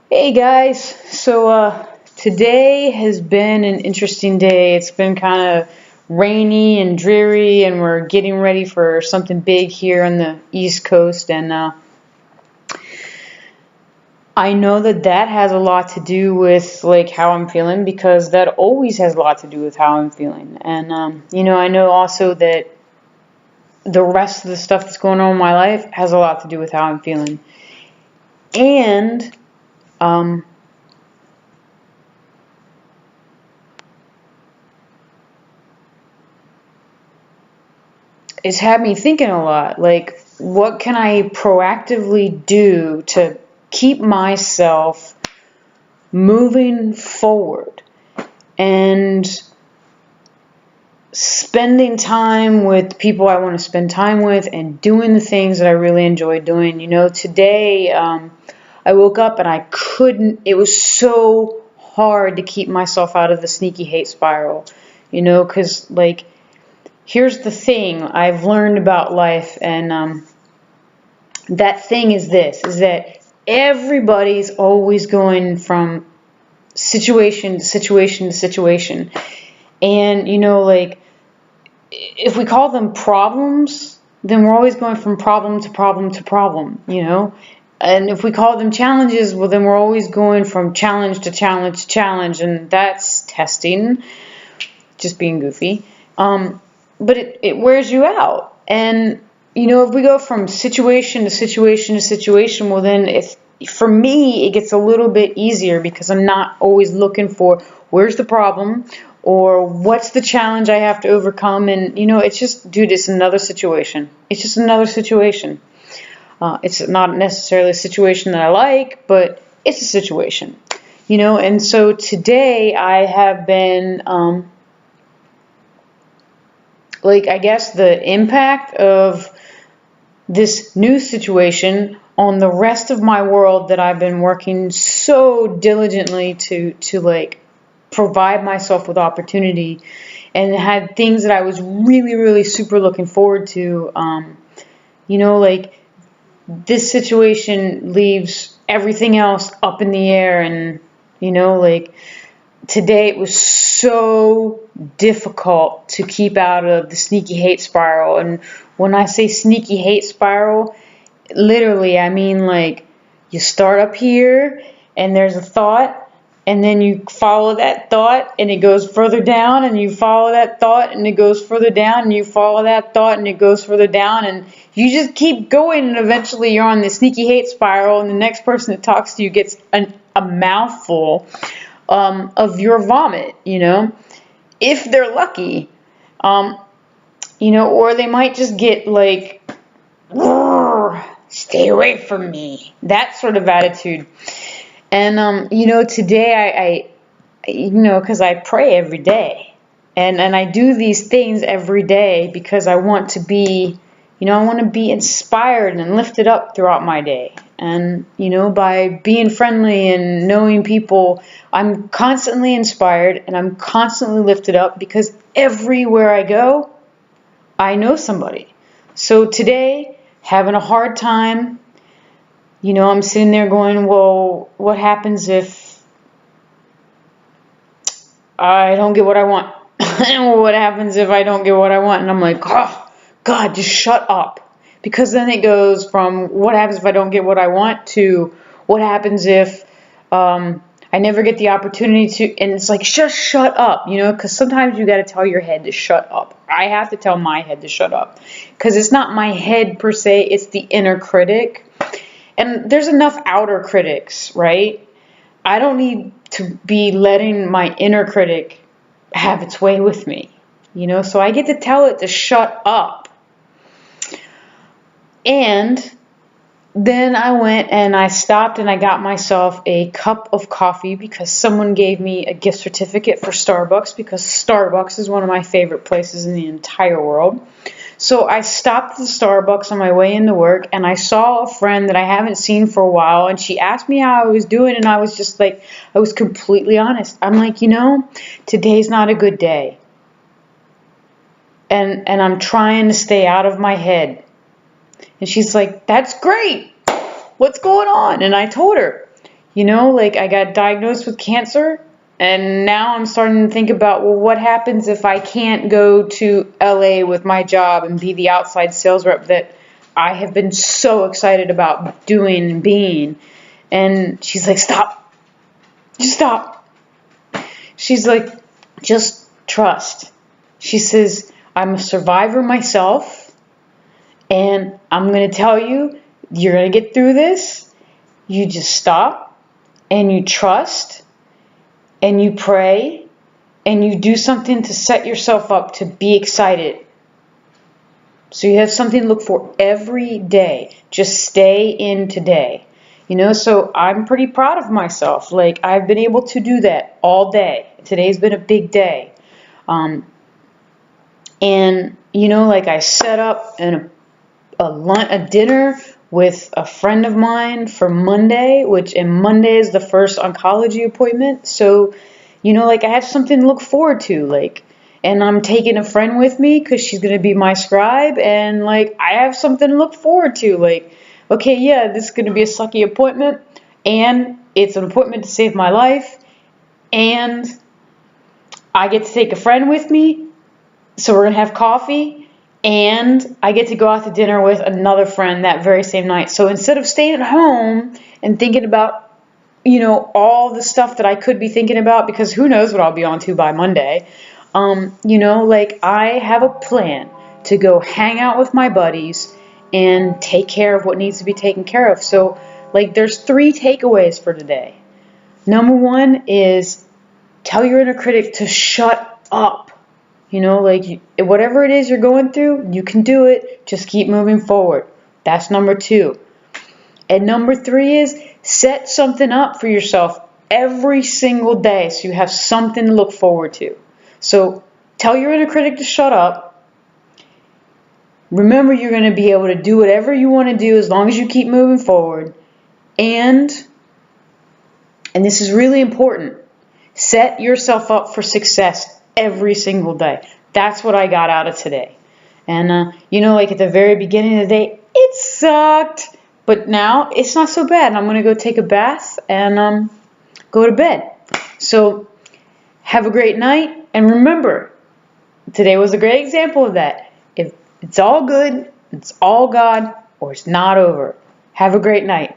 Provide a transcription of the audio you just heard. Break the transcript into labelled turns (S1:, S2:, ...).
S1: Hey guys, today has been an interesting day. It's been kind of rainy and dreary, and we're getting ready for something big here on the East Coast. And I know that that has a lot to do with like how I'm feeling because that always has a lot to do with how I'm feeling. And I know also that the rest of the stuff that's going on in my life has a lot to do with how I'm feeling. And um, it's had me thinking a lot. Like, what can I proactively do to keep myself moving forward and spending time with people I want to spend time with and doing the things that I really enjoy doing? Today I woke up and I couldn't, it was so hard to keep myself out of the sneaky hate spiral, because like, here's the thing I've learned about life, and that thing is that everybody's always going from situation to situation to situation. And, like, if we call them problems, then we're always going from problem to problem to problem. And if we call them challenges, well, then we're always going from challenge to challenge to challenge, and that's testing, just being goofy. But it wears you out. And, if we go from situation to situation to situation, well, then for me, it gets a little bit easier because I'm not always looking for where's the problem or what's the challenge I have to overcome. And, it's just, dude, it's another situation. It's just another situation. It's not necessarily a situation that I like, but it's a situation, And so today I have been, I guess the impact of this new situation on the rest of my world that I've been working so diligently to like provide myself with opportunity, and had things that I was really, really super looking forward to. Like, this situation leaves everything else up in the air, and like, today it was so difficult to keep out of the sneaky hate spiral. And when I say sneaky hate spiral, literally I mean, like, you start up here and there's a thought, and then you follow that thought and it goes further down, and you follow that thought and it goes further down, and you follow that thought and it goes further down, and you just keep going, and eventually you're on the sneaky hate spiral, and the next person that talks to you gets a mouthful of your vomit, if they're lucky, or they might just get like, stay away from me, that sort of attitude. And, today because I pray every day, and I do these things every day because I want to be, I want to be inspired and lifted up throughout my day. And, by being friendly and knowing people, I'm constantly inspired and I'm constantly lifted up because everywhere I go, I know somebody. So today, having a hard time, I'm sitting there going, well, what happens if I don't get what I want? What happens if I don't get what I want? And I'm like, oh, God, just shut up. Because then it goes from what happens if I don't get what I want to what happens if I never get the opportunity to, and it's like, just shut up, because sometimes you got to tell your head to shut up. I have to tell my head to shut up because it's not my head per se, it's the inner critic. And there's enough outer critics, right? I don't need to be letting my inner critic have its way with me, so I get to tell it to shut up. And then I went and I stopped and I got myself a cup of coffee because someone gave me a gift certificate for Starbucks, because Starbucks is one of my favorite places in the entire world. So I stopped at the Starbucks on my way into work, and I saw a friend that I haven't seen for a while, and she asked me how I was doing, and I was just like, I was completely honest. I'm like, today's not a good day. And I'm trying to stay out of my head. And she's like, that's great. What's going on? And I told her, Like I got diagnosed with cancer, and now I'm starting to think about, well, what happens if I can't go to LA with my job and be the outside sales rep that I have been so excited about doing and being? And she's like, stop, just stop. She's like, just trust. She says, I'm a survivor myself, and I'm going to tell you, you're going to get through this. You just stop, and you trust, and you pray, and you do something to set yourself up to be excited. So you have something to look for every day. Just stay in today. So I'm pretty proud of myself. Like, I've been able to do that all day. Today's been a big day. And, like I set up a dinner with a friend of mine for Monday, and Monday is the first oncology appointment. So, like I have something to look forward to, and I'm taking a friend with me because she's going to be my scribe, and like I have something to look forward to. Like, okay, yeah, this is going to be a sucky appointment, and it's an appointment to save my life, and I get to take a friend with me, so we're going to have coffee, and I get to go out to dinner with another friend that very same night. So instead of staying at home and thinking about, all the stuff that I could be thinking about, because who knows what I'll be on to by Monday, like I have a plan to go hang out with my buddies and take care of what needs to be taken care of. So, like, there's 3 takeaways for today. Number 1 is tell your inner critic to shut up. Like whatever it is you're going through, you can do it. Just keep moving forward. That's number 2. And number 3 is set something up for yourself every single day so you have something to look forward to. So tell your inner critic to shut up. Remember, you're going to be able to do whatever you want to do as long as you keep moving forward. And this is really important, set yourself up for success every single day. That's what I got out of today. And, like at the very beginning of the day, it sucked. But now it's not so bad. I'm going to go take a bath and go to bed. So have a great night. And remember, today was a great example of that. If it's all good, it's all God, or it's not over. Have a great night.